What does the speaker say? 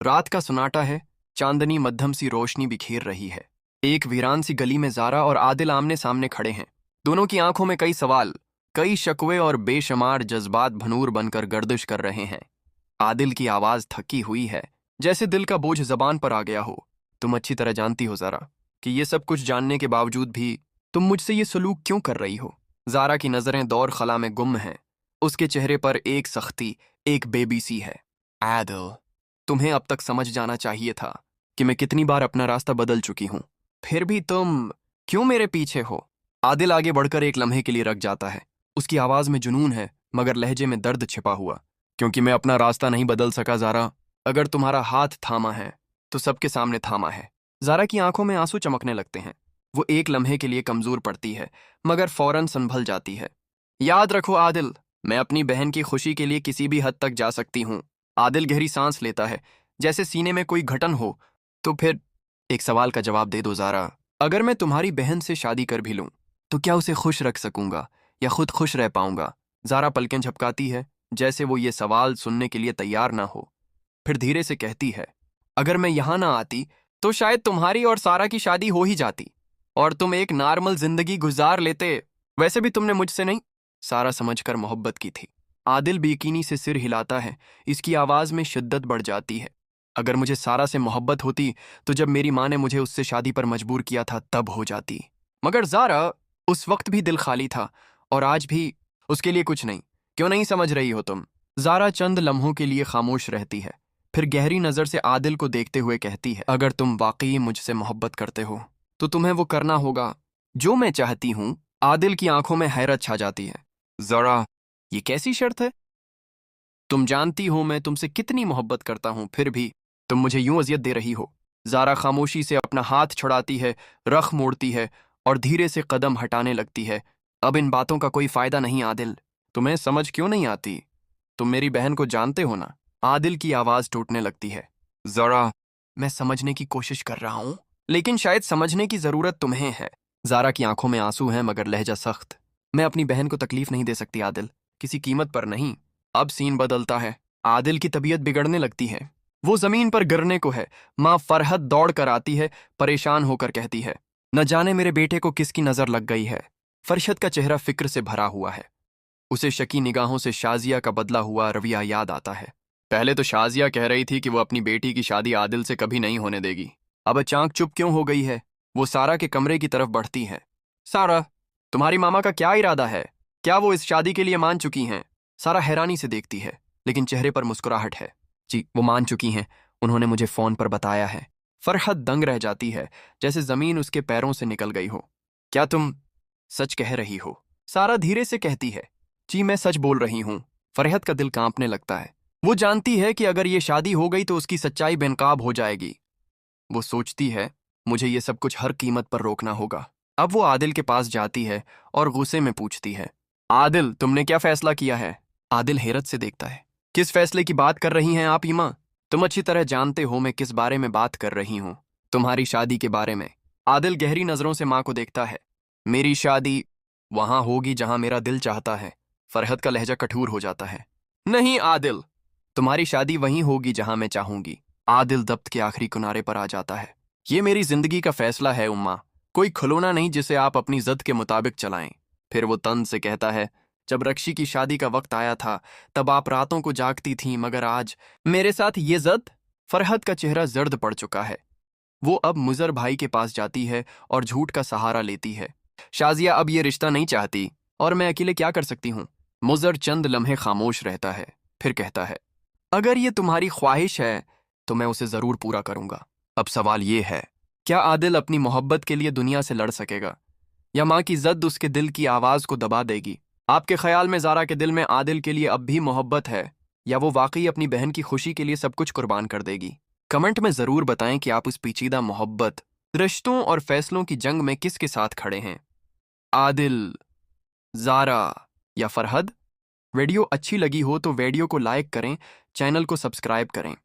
रात का सन्नाटा है। चांदनी मध्यम सी रोशनी बिखेर रही है। एक वीरान सी गली में ज़ारा और आदिल आमने सामने खड़े हैं। दोनों की आंखों में कई सवाल, कई शकवे और बेशुमार जज्बात भनूर बनकर गर्दिश कर रहे हैं। आदिल की आवाज़ थकी हुई है, जैसे दिल का बोझ जबान पर आ गया हो। तुम अच्छी तरह जानती हो ज़ारा कि ये सब कुछ जानने के बावजूद भी तुम मुझसे ये सलूक क्यों कर रही हो। ज़ारा की नज़रें दौर खला में गुम हैं। उसके चेहरे पर एक सख्ती, एक बेबसी है। आदिल, तुम्हें अब तक समझ जाना चाहिए था कि मैं कितनी बार अपना रास्ता बदल चुकी हूं। फिर भी तुम क्यों मेरे पीछे हो। आदिल आगे बढ़कर एक लम्हे के लिए रक जाता है। उसकी आवाज में जुनून है, मगर लहजे में दर्द छिपा हुआ। क्योंकि मैं अपना रास्ता नहीं बदल सका ज़ारा। अगर तुम्हारा हाथ थामा है तो सबके सामने थामा है। ज़ारा की आंखों में आंसू चमकने लगते हैं। वो एक लम्हे के लिए कमजोर पड़ती है, मगर फौरन संभल जाती है। याद रखो आदिल, मैं अपनी बहन की खुशी के लिए किसी भी हद तक जा सकती हूँ। आदिल गहरी सांस लेता है, जैसे सीने में कोई घटन हो। तो फिर एक सवाल का जवाब दे दो ज़ारा। अगर मैं तुम्हारी बहन से शादी कर भी लूं, तो क्या उसे खुश रख सकूंगा या खुद खुश रह पाऊंगा। ज़ारा पलकें झपकाती है, जैसे वो ये सवाल सुनने के लिए तैयार ना हो। फिर धीरे से कहती है, अगर मैं यहां ना आती तो शायद तुम्हारी और सारा की शादी हो ही जाती और तुम एक नॉर्मल जिंदगी गुजार लेते। वैसे भी तुमने मुझसे नहीं, सारा समझकर मोहब्बत की थी। आदिल बेयकीनी से सिर हिलाता है। इसकी आवाज में शिद्दत बढ़ जाती है। अगर मुझे सारा से मोहब्बत होती तो जब मेरी माँ ने मुझे उससे शादी पर मजबूर किया था तब हो जाती। मगर ज़ारा, उस वक्त भी दिल खाली था और आज भी उसके लिए कुछ नहीं। क्यों नहीं समझ रही हो तुम। ज़ारा चंद लम्हों के लिए खामोश रहती है, फिर गहरी नजर से आदिल को देखते हुए कहती है, अगर तुम वाकई मुझसे मोहब्बत करते हो तो तुम्हें वो करना होगा जो मैं चाहती हूं। आदिल की आंखों में हैरत छा जाती है। ज़ारा, ये कैसी शर्त है। तुम जानती हो मैं तुमसे कितनी मोहब्बत करता हूं, फिर भी तुम मुझे यूं अजियत दे रही हो। ज़ारा खामोशी से अपना हाथ छुड़ाती है, रख मोड़ती है और धीरे से कदम हटाने लगती है। अब इन बातों का कोई फायदा नहीं आदिल। तुम्हें समझ क्यों नहीं आती। तुम मेरी बहन को जानते हो ना। आदिल की आवाज टूटने लगती है। ज़ारा, मैं समझने की कोशिश कर रहा हूं, लेकिन शायद समझने की जरूरत तुम्हें है। ज़ारा की आंखों में आंसू हैं, मगर लहजा सख्त। मैं अपनी बहन को तकलीफ नहीं दे सकती आदिल, किसी कीमत पर नहीं। अब सीन बदलता है। आदिल की तबीयत बिगड़ने लगती है। वो जमीन पर गिरने को है। माँ फरहत दौड़ कर आती है, परेशान होकर कहती है, न जाने मेरे बेटे को किसकी नजर लग गई है। फरशत का चेहरा फिक्र से भरा हुआ है। उसे शकी निगाहों से शाजिया का बदला हुआ रवैया याद आता है। पहले तो शाजिया कह रही थी कि वो अपनी बेटी की शादी आदिल से कभी नहीं होने देगी। अब अचानक चुप क्यों हो गई है। वो सारा के कमरे की तरफ बढ़ती है। सारा, तुम्हारी मामा का क्या इरादा है। क्या वो इस शादी के लिए मान चुकी हैं। सारा हैरानी से देखती है, लेकिन चेहरे पर मुस्कुराहट है। जी, वो मान चुकी हैं। उन्होंने मुझे फोन पर बताया है। फरहत दंग रह जाती है, जैसे जमीन उसके पैरों से निकल गई हो। क्या तुम सच कह रही हो। सारा धीरे से कहती है, जी मैं सच बोल रही हूं। फरहत का दिल कांपने लगता है। वो जानती है कि अगर ये शादी हो गई तो उसकी सच्चाई बेनकाब हो जाएगी। वो सोचती है, मुझे ये सब कुछ हर कीमत पर रोकना होगा। अब वो आदिल के पास जाती है और गुस्से में पूछती है, आदिल तुमने क्या फैसला किया है। आदिल हैरत से देखता है। किस फैसले की बात कर रही हैं आप ईमा। तुम अच्छी तरह जानते हो मैं किस बारे में बात कर रही हूं। तुम्हारी शादी के बारे में। आदिल गहरी नजरों से मां को देखता है। मेरी शादी वहां होगी जहां मेरा दिल चाहता है। फरहत का लहजा कठोर हो जाता है। नहीं आदिल, तुम्हारी शादी वहीं होगी जहां मैं चाहूंगी। आदिल दब्त के आखिरी किनारे पर आ जाता है। ये मेरी जिंदगी का फैसला है उम्मा, कोई खिलौना नहीं जिसे आप अपनी जद के मुताबिक चलाएं। फिर वो तंज से कहता है, जब रक्षी की शादी का वक्त आया था तब आप रातों को जागती थीं, मगर आज मेरे साथ ये जद। फरहत का चेहरा जर्द पड़ चुका है। वो अब मुजर भाई के पास जाती है और झूठ का सहारा लेती है। शाजिया अब ये रिश्ता नहीं चाहती और मैं अकेले क्या कर सकती हूँ। मुजर चंद लम्हे खामोश रहता है, फिर कहता है, अगर ये तुम्हारी ख्वाहिश है तो मैं उसे जरूर पूरा करूंगा। अब सवाल ये है, क्या आदिल अपनी मोहब्बत के लिए दुनिया से लड़ सकेगा या माँ की जद उसके दिल की आवाज को दबा देगी। आपके ख्याल में ज़ारा के दिल में आदिल के लिए अब भी मोहब्बत है या वो वाकई अपनी बहन की खुशी के लिए सब कुछ कुर्बान कर देगी। कमेंट में जरूर बताएं कि आप उस पेचीदा मोहब्बत, रिश्तों और फैसलों की जंग में किसके साथ खड़े हैं, आदिल, ज़ारा या फरहद। वीडियो अच्छी लगी हो तो वीडियो को लाइक करें, चैनल को सब्सक्राइब करें।